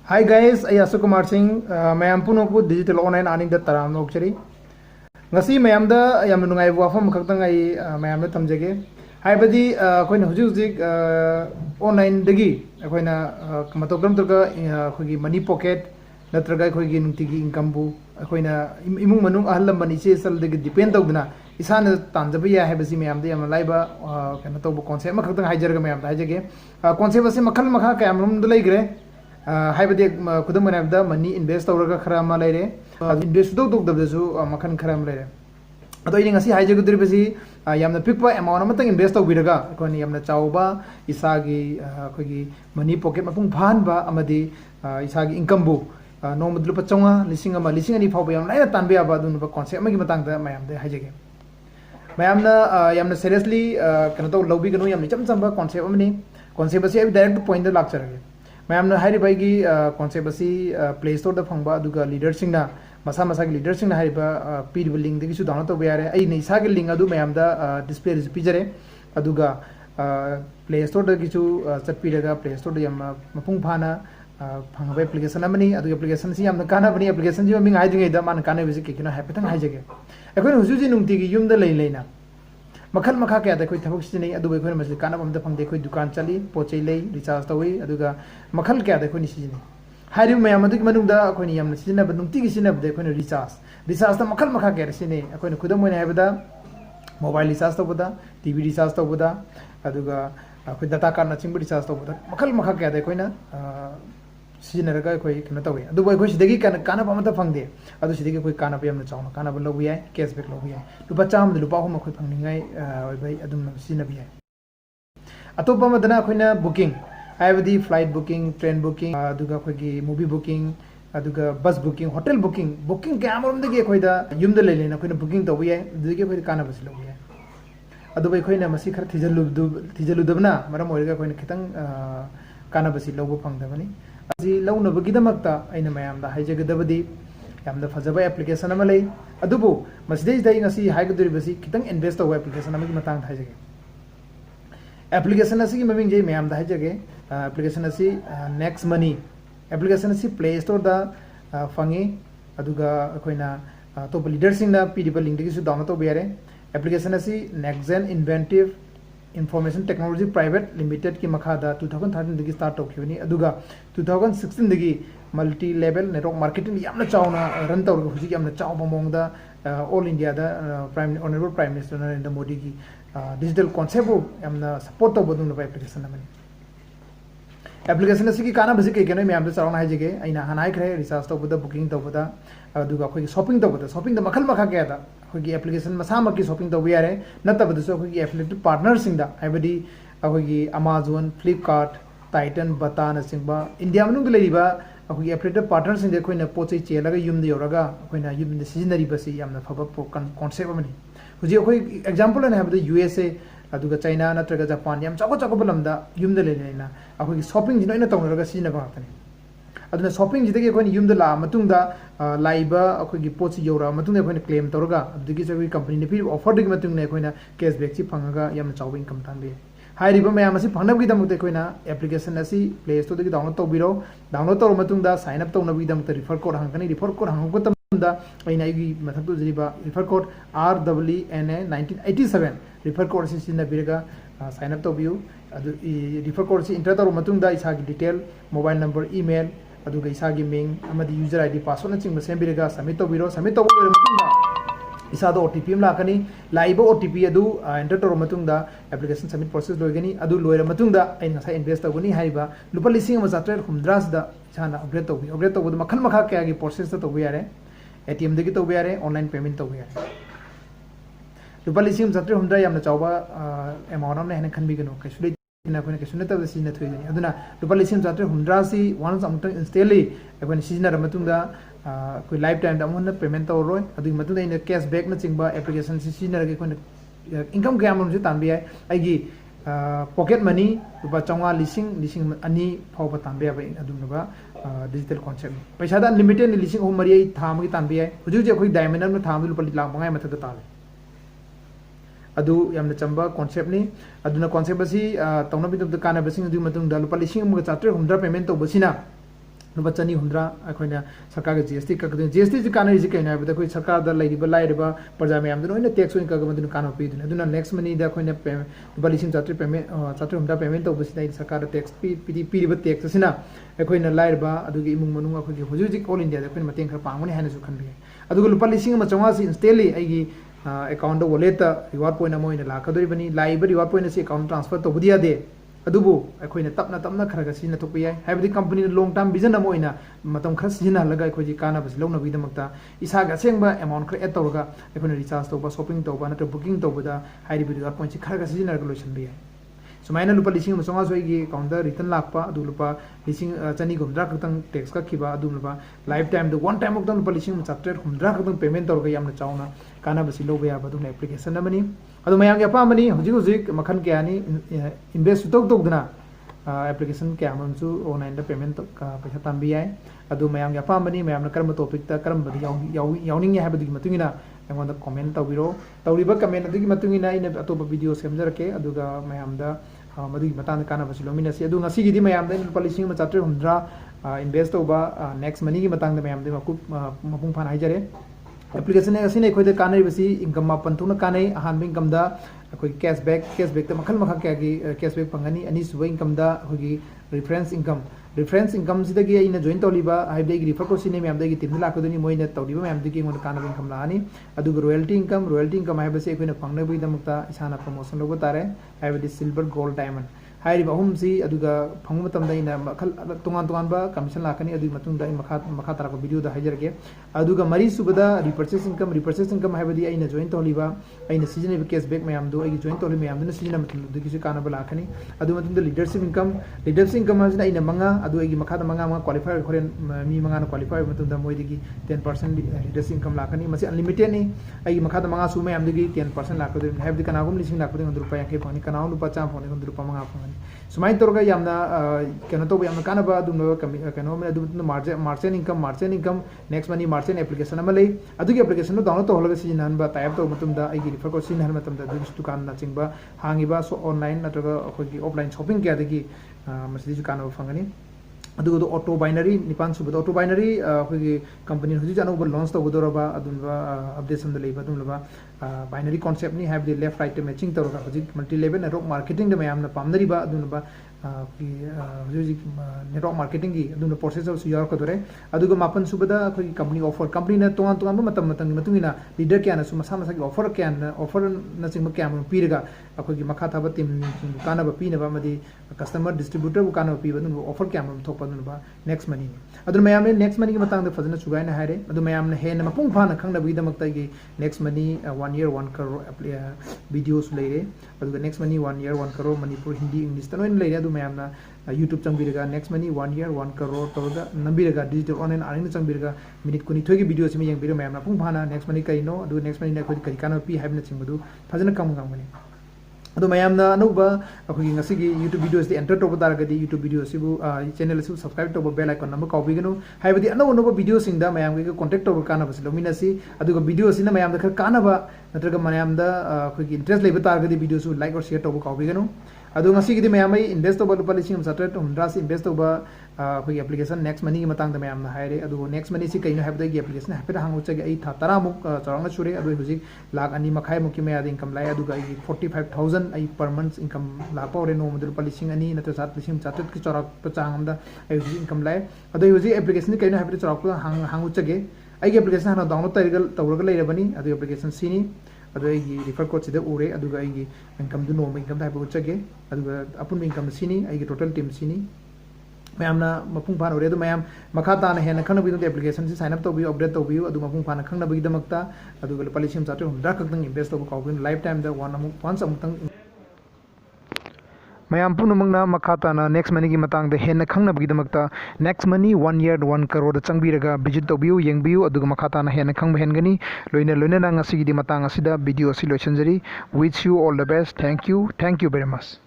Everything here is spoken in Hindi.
Hi guys, I Ashok Kumar Singh. Mayam puno ko digital online earning da taram nokchari. Ngasi mayam da yam nungai wafam khaktang ai mayam da tamjage. Haibadi koina hujik online dagi koina matokram turga khogi money pocket natraga khogi nungtigi income bu koina imung manung ahlam bani che sal dagi depend tawduna isana tanjabi ya haibasi mayam da yam laiba kana to bu concept ma khaktang haijarga mayam da haijage concept ase makhal makha kayam rum da laigre हाइबदे खुदम बनाबदा मनी इन्वेस्ट तौरगा खरा मा लेरे इन्वेस्ट दो दबदसु मखन खरा मा लेरे अतो इनि ngasi हाइजगु दिरबसि यामना पिकपा अमाउंट अमतंग इन्वेस्ट तौबिरगा कोनि यामना चावबा इसागी खोगी मनी पॉकेट मपुंग फानबा अमदि इसागी इनकम बु नोमदलु पचोंगा लिसिंग अमा लिसिंग अनि फावबा याम लाइना तानबे आबा दुनुबा कॉन्सेप्ट अमगी मतंगदा मयामदे हाइजगे मयामना यामना सीरियसली कनो तो लौबी गनो यामनि चमचंबा कॉन्सेप्ट अमनि कॉन्सेप्ट असे डायरेक्ट पॉइंट द लाक्चरगे मैम हाईबाई कॉन्सेप्ट प्ले स्टोर फंबा लीडर मसा मसा की लीडर पीब लिंक डाउनलोड तब यारे इसा की लिंक मैम डिस्प्ले पीजरे प्ले स्टोर चटपीरगा प्ले स्टोर मपुंग फाना फंगब एप्लीकेशन एप्लीकेशन से कानबनी एप्लीकेशन से ममिंग हाइद्रिङैद माना कानबसे कईनो हाइफेटंग हाइजगे अखोइन हुजु नुंगतिगी युमदा लेना मखल मखा क्या अखोई थबक सिजनै अदुबो अखोइन मसि कानब अमदा फंगदे अखोई दुकान चली पोचै लै रिचार्ज तौई अदुगा मखल क्या अखोइन सिजनै हाइरु मयाम अदुगी मनुंगदा अखोइन यामना सिजनब नुंगतिगी सिजनबदे अखोइन रिचार्ज ता मखल मखा क्या सिजनै अखोइन खुदम ओइना हाइबदा मोबाइल रिचार्ज तौबदा टीवी रिचार्ज तौबदा अदुगा अखोई डाटा कार्ड नचिंग रिचार्ज तौबदा मखल मखा क्या अखोइना सिजिन्नरागा अखोई कनो तौई अदुबो अखोइ सिदगी कानब अमदा फंगदे अदु सिदगी अखोइ कानब यामना चावना कानब लौबु याय कैशबैक लौबु याय लुपा चाम लुपा हम अखोइ फंगनिङाय ओइबाय अदुम सिजिन्नबि याय अतोपा मदना अखोइना बुकिंग हाइबदी फ्लाइट बुकिंग ट्रेन बुकिंग अदुगा अखोइगी मूवी बुकिंग अदुगा बस बुकिंग होटल बुकिंग क्यामरमदगी अखोइदा युमदा लेलेना अखोइना बुकिंग तौबु याय अदुगी अखोइ कानबसि लौबु याय अदुबो अखोइना मसि खर थिजलुदबना मरम ओइरगा अखोइना खितंग कानबसि लौबु फंगदबनी अजी लौनबगीदमक्ता अइना मयामदा हाइजगदबदी यामदा फजबा एप्लीकेशन अमा लै अदुबु मसिदैदै ngasi हाइगदुरिबसि खितंग इन्वेस्ट तौबा एप्लीकेशन अमगी मतंग हाइजगे एप्लीकेशन असिगी ममिंग जे मयामदा हाइजगे एप्लीकेशन असी Nexmoney एप्लीकेशन असी प्ले स्टोर दा फंगे अदुगा अखोइना तो लीडर सिंगना पीडिबा लिंक दिगिसु डाउनलोड तौबा यारे एप्लीकेशन असी Nexon inventive information technology private limited की मखादा 2013 दगी स्टार्ट तौखिबनी अदुगा 2016 दगी मल्टी लेवल नेटवर्क मार्केटिंग यामना चावना रन तौरगा हुजिक यामना चावबा मोंगदा ऑल इंडिया दा honourable prime minister Narendra Modi की डिजिटल कॉन्सेप्ट यामना सपोर्ट तौबदुंग एप्लीकेशन अमनी एप्लीकेशन असिगी कानबसि कईकेनो मैम चावना हाइजगे अइना हानाइख्रे रिचार्ज तौबदा बुकिंग तौबदा अदुगा अखोई शॉपिंग द मखल मखा क्या दा अखोई एप्लीकेशन मसामक की शॉपिंग तौबा यारे नतबदसु अखोई एफिलिएटेड पार्टनर सिंगदा हाइबदी अखोई अमेज़न फ्लिपकार्ट टाइटन बता न सिंबा इंडिया मनुंग लेरिबा अखोई एफिलिएटेड पार्टनर सिंग दे अखोइना पोचै चेलगा युमदा योरगा अखोइना युमदा सिजिनरिबसि यामना फबा कॉन्सेप्ट अमनी हुजि अखोई एग्जांपल ने हाइबदी यूएसए अदुगा चाइना नत्रगा जापान याम चाको लमदा युमदा लेना अखोई शॉपिंग जिनो इना तौनरगा सिजिनबा हातनी अदुना शॉपिंग जिदगी अखोइना युमदा ला मतुंगदा लाइबा अखोइगी पोचि योरा मतुंगदा अखोइना क्लेम तौरगा अदुगी जगि कंपनी ने पि ऑफर दिगी मतुंगने अखोइना कैशबैक सि फंगगा याम चाव इनकम तांबे हाइरिबा मयाम असि फंगनबगी दमते अखोइना एप्लीकेशन असि प्ले स्टोर दगी डाउनलोड तौबिरो डाउनलोड तौर मतुंगदा साइन अप तौनबगी दमते रिफर कोड हांगकनी रिफर कोड हांगको तमदा अइना इगी मथकु जिरिबा refer code RWNA 1987 refer code असि सिना बिरगा साइन अप तौबियु अदु रिफर कोड से इंटर तौर मतुंगदा इसागी detail mobile number email अदुगा इसागी Ming अमदी user ID password न चिंग सेमबिरगा सबमिट तौबिरो सबमिट तौबो लोइर मतुंगदा इसादो ओटीपी अम लाकनी लाइबो ओटीपी अदु एंटर तौर मतुंगदा एप्लीकेशन सबमिट प्रोसेस लोइगनी अदु लोइर मतुंगदा अइन ngasa इन्वेस्ट तौगनी हाइबा लुपा लिसिंग अमा जात्रेर हुमद्रास दा इसाना अपग्रेड तौबो मखल मखा क्या की प्रोसेस तौबो यारे एटीएम दगी तौबो यारे ऑनलाइन पेमेंट तौबो यारे लुपा लिसिंग जात्रेर हुमद्रा यामना चावबा अमाउंट अमने हेन खनबिगनो कैसुले ना कोने कैसुने तब सिजन थोइगनी अदुना लुपा लिसिंग जात्रेर हुमद्रा सि वन्स अमतंग इंस्टेली एकोन सिजनर मतुंगदा कोई लाइफ टाइम दमन पेमेंट तौरोय अदुगी मतुंगदा इन कैशबैक न चिंबा एप्लीकेशन सि सिजनरगे कोने इनकम गयामन से तानबि याय आइगी पॉकेट मनी लुपा चावना लिसिंग अनि फावबा तानबि याबा अदुनबा डिजिटल कॉन्सेप्ट पैसा दा अनलिमिटेड लिसिंग हो मरियै थामगी तानबि याय हुजु जे अखोई डायमंड न थाम लुपा लाख मंगाय मथक ताले अदु यामना चंबा कॉन्सेप्ट नि अदुना कॉन्सेप्ट असि तौनबि दम कानबसिंग अदु मतुंग दा लुपा लिसिंग अमगा चात्रे हुमद्रा payment तौबसिना lupa chani humdra akhona sarkar ga GST ka GST ji kana ji kaina ba koi sarkar da lai ba lai ba parja mayam du noina tax oin ka ga madu kana pi dun aduna next money da akhona lupa lising chatri payment chatri humda payment to basi dai sarkar da tax pi ba tax sina akhona lai ba adugi imung manung akhoi huju ji all india da akhona mateng khar pangmani hana su khan bi aduga lupa lising ma chawga si instantly aigi account wallet reward point amoina la kadori bani lai ba reward point si account transfer to budia de adubu akhoi tapna khara ga sina thokpi yai haibdi company long term vision amoina matam khara sina laga akhoi ji kana bas lawna bi damakta isa ga sengba amount khara add tawga akhoi recharge tawba shopping tawba na booking tawba da hairi bi reward point khara ga sina ga lotion bi sumaina lupa lising ma songa soi gi account da return lakpa adu lupa lising chani gumdra khutang tax ka khiba adu lupa lifetime the one time of the lupa lising ma chapter gumdra khutang payment tawga yamna chaona kana basi lobe ya badu application amani adu mayam ya pa mani hujik makhan kya ni invest tok tok dana application kya man chu online da payment ka paisa tambi ai adu mayam ya pa mani mayam na karam topic ta karam badi yawning ya habadi matungina engonda comment tawbiro tawriba comment adu gi matungina ina atoba video semjarake aduga mayam da madu matana kana basi lomina si adu ngasi gi di mayam da lising ma chapter humdra invest over next money gi matang da mayam da mapung phan haijare application ne asine khoi de kanai basi income ma panthuna kanai ahan income da khoi cashback ta makhal makha kya gi cashback pangani ani suba income da khoi gi reference income sida gi ina join toliba haibde gi refer ko sine me amda gi timla ko doni moina tawdiba me amda gi ngon kana income la ani adu royalty income haibase khoi na pangna bi damukta isana promotion logo tare haibde silver gold diamond हाइरि बहुम सी अदुगा फंगु मतम दा इना मखल तुंगान ba commission lakani adu matung da makha tara ko video da hajarage aduga mari subada repurchase income haibadi aina join toliba aina season be cashback mayam do ai join toli mayam na season matung du gi kana ba lakani adu matung da leadership income asina aina manga adu ai makha da manga qualify khoren mi manga na qualify matung da moi digi 10% leadership income lakani masi unlimited ni ai makha da manga su mayam digi 10% lakadu haibdi kana gum lising lakadu ndur pa yanke pani kana lupa cham phone ndur pa manga phone सुमाइन तौरगा यामना कनो तो यामना कानबा दुनो कनो में दुनो merchant income next money merchant application अमा लई अदुगी एप्लीकेशन नो डाउनलोड तौलगा सिजिनहनबा टाइप तो मतुमदा आइगी रिफर को सिजिनहन मतुमदा दुस दुकान ना चिंगबा हांगिबा सो ऑनलाइन नत्रगा अखोगी ऑफलाइन शॉपिंग क्या दगी मसिदि कानो फंगनी अदुगो ऑटो बाइनरी निपान सुबद ऑटो बाइनरी अखोगी कंपनी हुजि जानोबा लॉन्च तौगदोरबा अदुनबा अपडेट सम लेबा दुनबा बाइनरी कॉन्सेप्ट नि हैव द लेफ्ट राइट मैचिंग तौरगा हुजि मल्टी लेवल नेटवर्क मार्केटिंग द मयामना पामनरिबा अदुनबा हुजि नेटवर्क मार्केटिंग की अदुन प्रोसेस ऑफ यार कदोरे अदुगो मापन सुबदा अखोगी कंपनी ऑफर कंपनी ना तोंगान मतंग मतुंगिना लीडर क्या ना सु मसा मसा की ऑफर ना चिंग क्या पीरगा अखोगी मखा थाबा टीम काना बा पीनबा मदी कस्टमर डिस्ट्रीब्यूटर बु काना पीबा दुन ऑफर क्या थोपा दुनबा नेक्स्ट मनी अदुन मयाम ने नेक्स्ट मनी की मतंग द फजना सुगाइना हाइरे अदु मयाम ने हेन मपुंग फाना खंगना बि दमकता की next money 1 year 1 crore videos लेरे अदुगा next money 1 year 1 crore Manipur Hindi English तनोइन लेरे अदु मयामना यूट्यूब चंबिरगा नेक्स्ट मनी 1 year 1 crore तोगा नंबिरगा डिजिटल ऑनलाइन अर्निंग चंबिरगा मिनिट कुनी थोगी वीडियो सिम यंग मयामना पुंग फाना नेक्स्ट मनी कइनो अदु नेक्स्ट मनी ना करि काना पी हाइबना चिंगबदु फजना कम गमगनी अदु मयामना Anubha अखोगी ngasi YouTube videos di enter toba taragadi YouTube video sibu channel sibu subscribe toba bell icon number copy ganu haibadi अनौ video sing da mayam ge contact toba kana bas lomina si aduga video sina mayam da khar kana ba natraga mayam da अखोगी interest leba taragadi video su like or share toba copy ganu adu ngasi gi di mayam ai invest toba lupa lising satret humdra si invest toba अखोगी application next money gi matang da mayam na haire adu next money si kaino haibda gi application haipeta hangu chage ai tha tara muk charanga chure adu huji lakh ani makhai mukki me adi income lai adu ga 45000 ai per month income la pore no mudur lising ani nata 7 chatret ki chorak pachang amda ai huji income lai adu huji application kaino haipeta chorak hangu chage ai gi application hana download tawrga leirabani adu application sini adu ai gi refer code sida ure adu ga ai gi income du no income da haipeta chage adu ga apun income sini ai gi total team sini मैम मपुंग फान हो मैम मखा ताना हेन खनबी एप्लीकेशन से साइन अप तौबी अपडेट तौबी मपुंग फान खनबीदमक्ता लुपा 700 खक्तंग इन्वेस्ट तौब काउबिन लाइफ टाइम दा वंस अमुतंग मैम पुनमंगना मखा ताना नेक्स्ट मनी की मतंग द हेन खंगनबीदमक्ता नेक्स्ट मनी 1 year 1 crore द चंगबीरगा विजिट तौबियो येंगबियो अदुग मखा ताना हेन खंग हेनगनी लोइना लोइना ngasi की मतंग असिदा वीडियो असि लोइसनजरी wish you all the best thank you very much